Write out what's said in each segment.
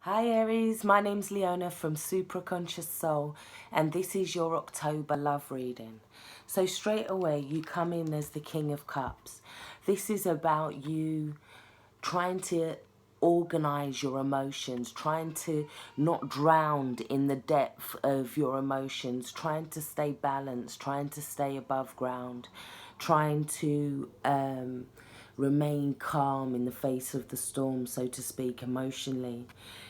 Hi Aries, my name's Leona from Supra ConsciousSoul, and this is your October love reading. So straight away you come in as the King of Cups. This is about you trying to organize your emotions, trying to not drown in the depth of your emotions, trying to stay balanced, trying to stay above ground, trying to remain calm in the face of the storm, so to speak, emotionally.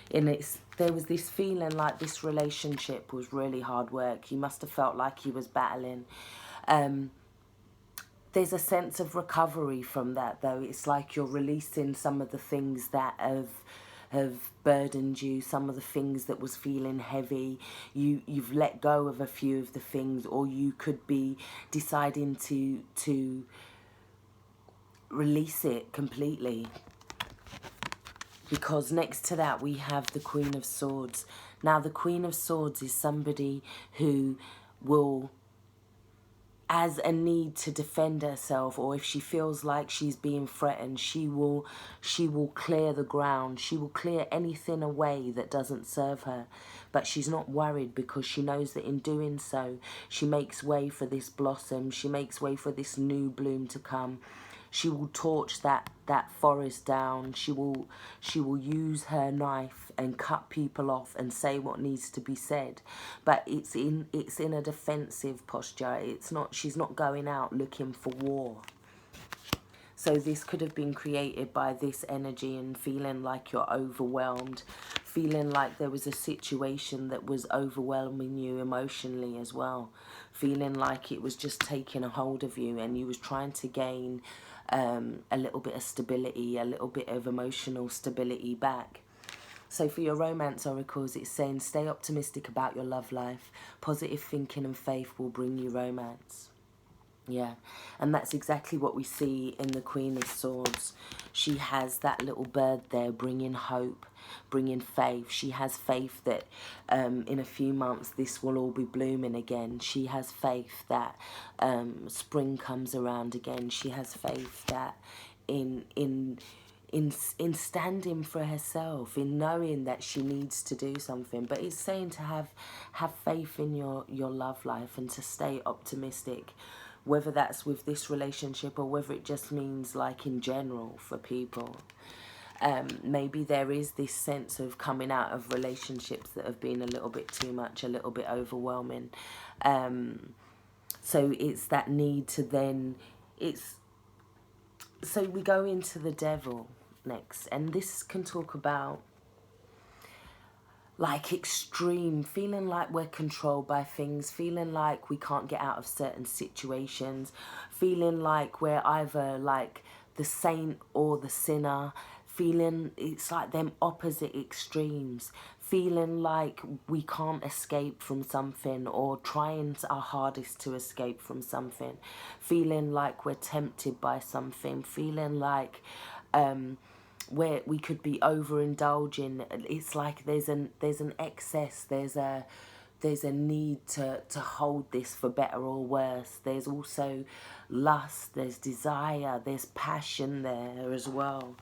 There was this feeling like this relationship was really hard work. You must have felt like he was battling. There's a sense of recovery from that, though. It's like you're releasing some of the things that have burdened you, some of the things that was feeling heavy. You've let go of a few of the things, or you could be deciding to release it completely. Because next to that we have the Queen of Swords. Now the Queen of Swords is somebody who will, as a need to defend herself, or if she feels like she's being threatened, she will clear the ground. She will clear anything away that doesn't serve her. But she's not worried, because she knows that in doing so, she makes way for this blossom. She makes way for this new bloom to come. She will torch that forest down. She will use her knife and cut people off and say what needs to be said. But it's in a defensive posture. She's not going out looking for war. So this could have been created by this energy and feeling like you're overwhelmed, feeling like there was a situation that was overwhelming you emotionally as well, feeling like it was just taking a hold of you, and you was trying to gain a little bit of stability, a little bit of emotional stability back. So for your romance oracles, it's saying stay optimistic about your love life. Positive thinking and faith will bring you romance. Yeah, and that's exactly what we see in the Queen of Swords. She has that little bird there bringing hope, bringing faith. She has faith that in a few months this will all be blooming again. She has faith that spring comes around again. She has faith that in standing for herself, in knowing that she needs to do something. But it's saying to have faith in your love life and to stay optimistic, whether that's with this relationship or whether it just means like in general for people. Maybe there is this sense of coming out of relationships that have been a little bit too much, a little bit overwhelming. So it's that need to then, so we go into the Devil next, and this can talk about like extreme, feeling like we're controlled by things, feeling like we can't get out of certain situations, feeling like we're either like the saint or the sinner, feeling it's like them opposite extremes, feeling like we can't escape from something or trying our hardest to escape from something, feeling like we're tempted by something, feeling like where we could be overindulging. It's like there's an excess, there's a need to hold this for better or worse. There's also lust, there's desire, there's passion there as well.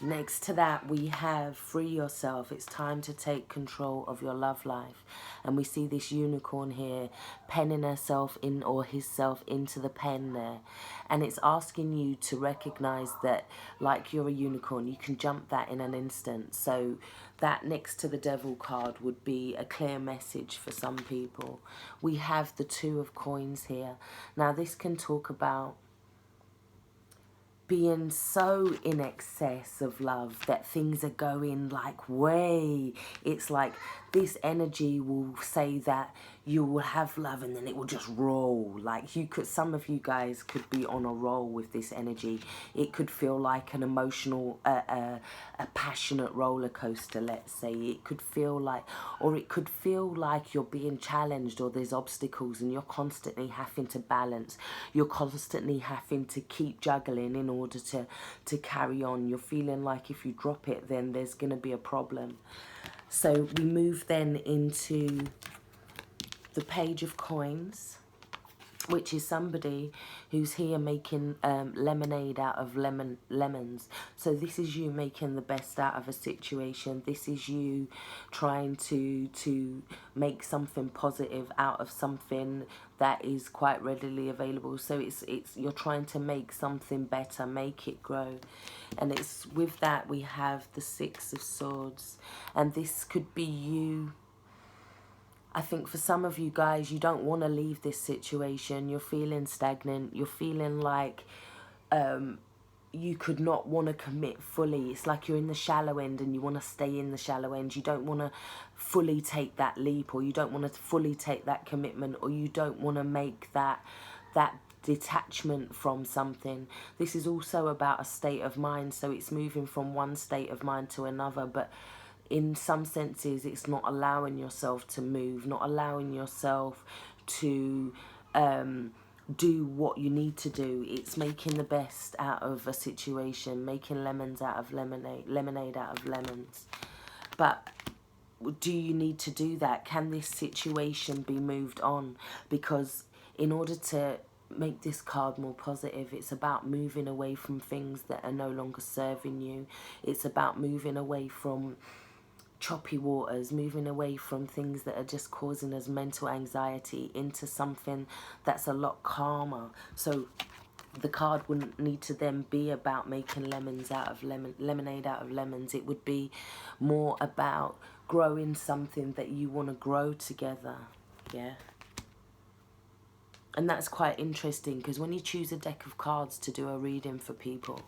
Next to that, we have free yourself. It's time to take control of your love life. And we see this unicorn here penning herself in, or himself into the pen there. And it's asking you to recognize that, like you're a unicorn, you can jump that in an instant. So that next to the Devil card would be a clear message for some people. We have the Two of Coins here. Now this can talk about being so in excess of love that things are going like way. It's like this energy will say that you will have love and then it will just roll. Like you could, some of you guys could be on a roll with this energy. It could feel like an emotional, a passionate roller coaster, let's say. It could feel like, or it could feel like you're being challenged, or there's obstacles and you're constantly having to balance. You're constantly having to keep juggling in order to carry on. You're feeling like if you drop it, then there's going to be a problem. So we move then into the Page of Coins. which is somebody who's here making lemonade out of lemons. So this is you making the best out of a situation. This is you trying to make something positive out of something that is quite readily available. So it's you're trying to make something better, make it grow. And it's with that we have the Six of Swords, and this could be you. I think for some of you guys, you don't want to leave this situation. You're feeling stagnant. You're feeling like you could not want to commit fully. It's like you're in the shallow end and you want to stay in the shallow end. You don't want to fully take that leap, or you don't want to fully take that commitment, or you don't want to make that detachment from something. This is also about a state of mind. So it's moving from one state of mind to another, but in some senses it's not allowing yourself to move, not allowing yourself to do what you need to do. It's making the best out of a situation, making lemons out of lemonade out of lemons. But do you need to do that? Can this situation be moved on? Because in order to make this card more positive, it's about moving away from things that are no longer serving you. It's about moving away from choppy waters, moving away from things that are just causing us mental anxiety into something that's a lot calmer. So the card wouldn't need to then be about making lemonade out of lemons. It would be more about growing something that you want to grow together. Yeah. And that's quite interesting, because when you choose a deck of cards to do a reading for people,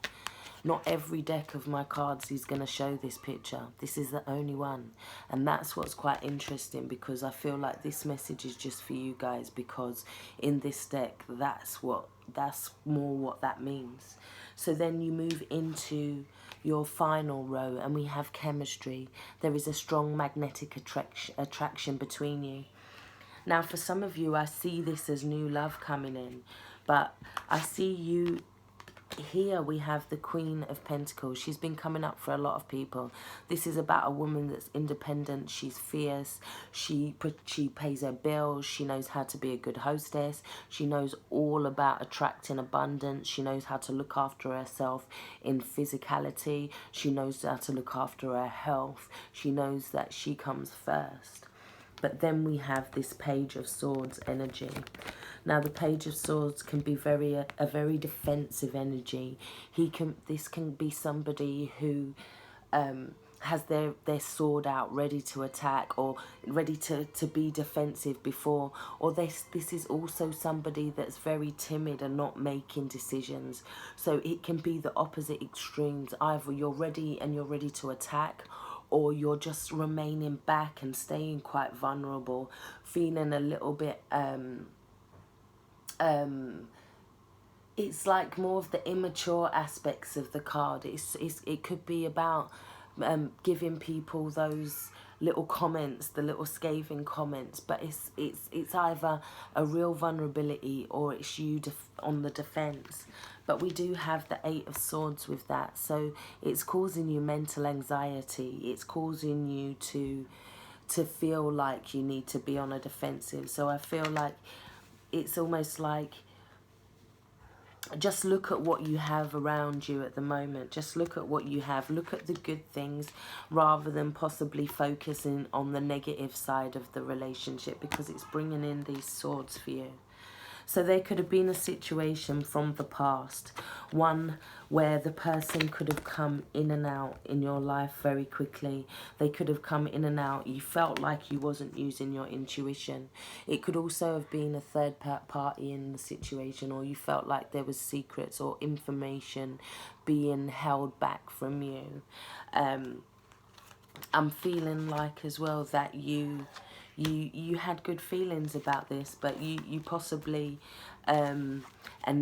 not every deck of my cards is going to show this picture. This is the only one. And that's what's quite interesting, because I feel like this message is just for you guys, because in this deck, that's more what that means. So then you move into your final row, and we have chemistry. There is a strong magnetic attraction between you. Now, for some of you, I see this as new love coming in, but I see you. Here we have the Queen of Pentacles. She's been coming up for a lot of people. This is about a woman that's independent. She's fierce. She pays her bills. She knows how to be a good hostess. She knows all about attracting abundance. She knows how to look after herself in physicality. She knows how to look after her health. She knows that she comes first. But then we have this Page of Swords energy. Now, the Page of Swords can be a very defensive energy. This can be somebody who has their sword out, ready to attack, or ready to be defensive before. Or this is also somebody that's very timid and not making decisions. So it can be the opposite extremes. Either you're ready to attack, or you're just remaining back and staying quite vulnerable, feeling a little bit it's like more of the immature aspects of the card. It could be about giving people those little comments, the little scathing comments, but it's either a real vulnerability or it's you on the defense. But we do have the Eight of Swords with that, so it's causing you mental anxiety. It's causing you to feel like you need to be on a defensive. So I feel like it's almost like, just look at what you have around you at the moment. Just look at what you have. Look at the good things rather than possibly focusing on the negative side of the relationship, because it's bringing in these swords for you. So there could have been a situation from the past, one where the person could have come in and out in your life very quickly. They could have come in and out. You felt like you wasn't using your intuition. It could also have been a third party in the situation, or you felt like there was secrets or information being held back from you. I'm feeling like as well that you had good feelings about this, but you possibly and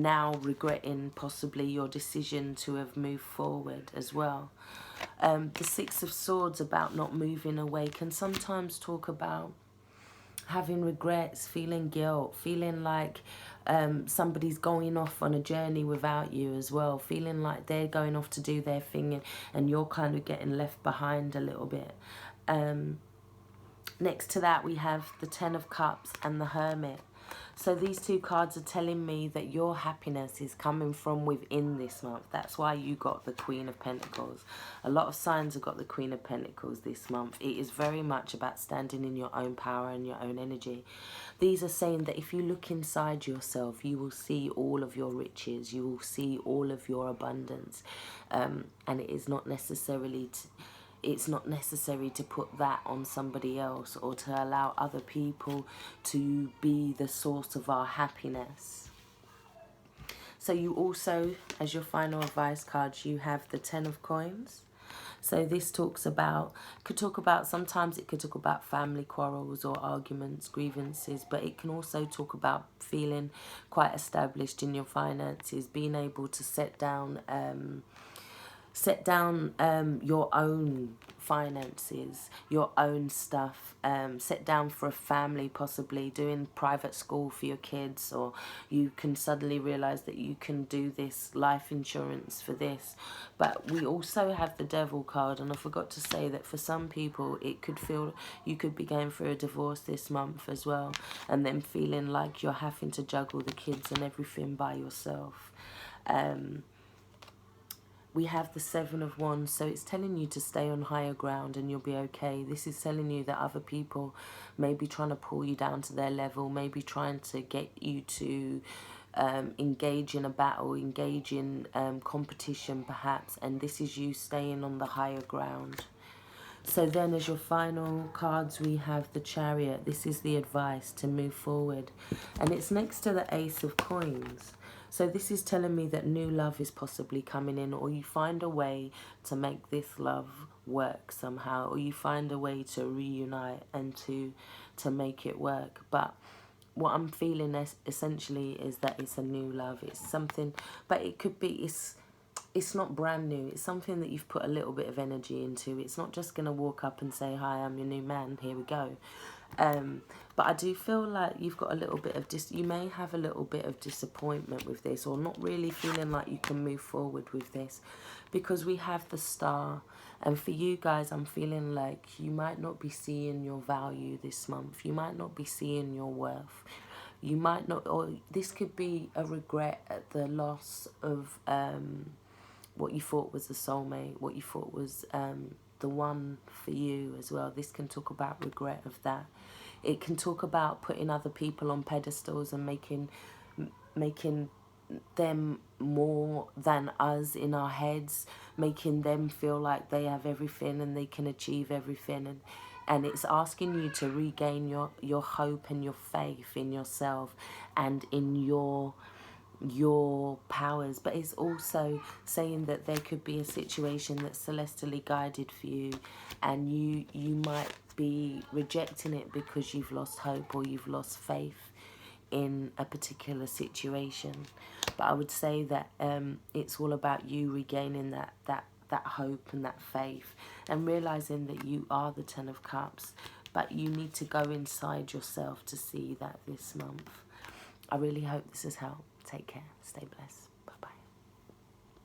now regretting possibly your decision to have moved forward as well. The Six of Swords, about not moving away, can sometimes talk about having regrets, feeling guilt, feeling like somebody's going off on a journey without you as well, feeling like they're going off to do their thing and you're kind of getting left behind a little bit. Next to that, we have the Ten of Cups and the Hermit. So these two cards are telling me that your happiness is coming from within this month. That's why you got the Queen of Pentacles. A lot of signs have got the Queen of Pentacles this month. It is very much about standing in your own power and your own energy. These are saying that if you look inside yourself, you will see all of your riches. You will see all of your abundance. And it is not necessarily... It's not necessary to put that on somebody else or to allow other people to be the source of our happiness. So you also, as your final advice cards, you have the Ten of Coins. So this talks about, sometimes it could talk about family quarrels or arguments, grievances, but it can also talk about feeling quite established in your finances, being able to set down your own finances, your own stuff, set down for a family, possibly doing private school for your kids, or you can suddenly realize that you can do this life insurance for this. But we also have the Devil card, and I forgot to say that for some people it could feel you could be going through a divorce this month as well, and then feeling like you're having to juggle the kids and everything by yourself. We have the Seven of Wands, so it's telling you to stay on higher ground and you'll be okay. This is telling you that other people may be trying to pull you down to their level, maybe trying to get you to engage in a battle, engage in competition perhaps, and this is you staying on the higher ground. So then as your final cards, we have the Chariot. This is the advice to move forward. And it's next to the Ace of Coins. So this is telling me that new love is possibly coming in, or you find a way to make this love work somehow, or you find a way to reunite and to make it work. But what I'm feeling essentially is that it's a new love. It's something, but it could be, it's not brand new. It's something that you've put a little bit of energy into. It's not just going to walk up and say, hi, I'm your new man, here we go. But I do feel like you've got a little bit of you may have a little bit of disappointment with this, or not really feeling like you can move forward with this, because we have the Star. And for you guys, I'm feeling like you might not be seeing your value this month. You might not be seeing your worth. You might not, or this could be a regret at the loss of what you thought was the soulmate, what you thought was the one for you as well. This can talk about regret of that. It can talk about putting other people on pedestals and making them more than us in our heads, making them feel like they have everything and they can achieve everything. And it's asking you to regain your hope and your faith in yourself and in your powers. But it's also saying that there could be a situation that's celestially guided for you, and you might be rejecting it because you've lost hope or you've lost faith in a particular situation. But I would say that it's all about you regaining that hope and that faith, and realizing that you are the Ten of Cups, but you need to go inside yourself to see that this month. I really hope this has helped. Take care. Stay blessed.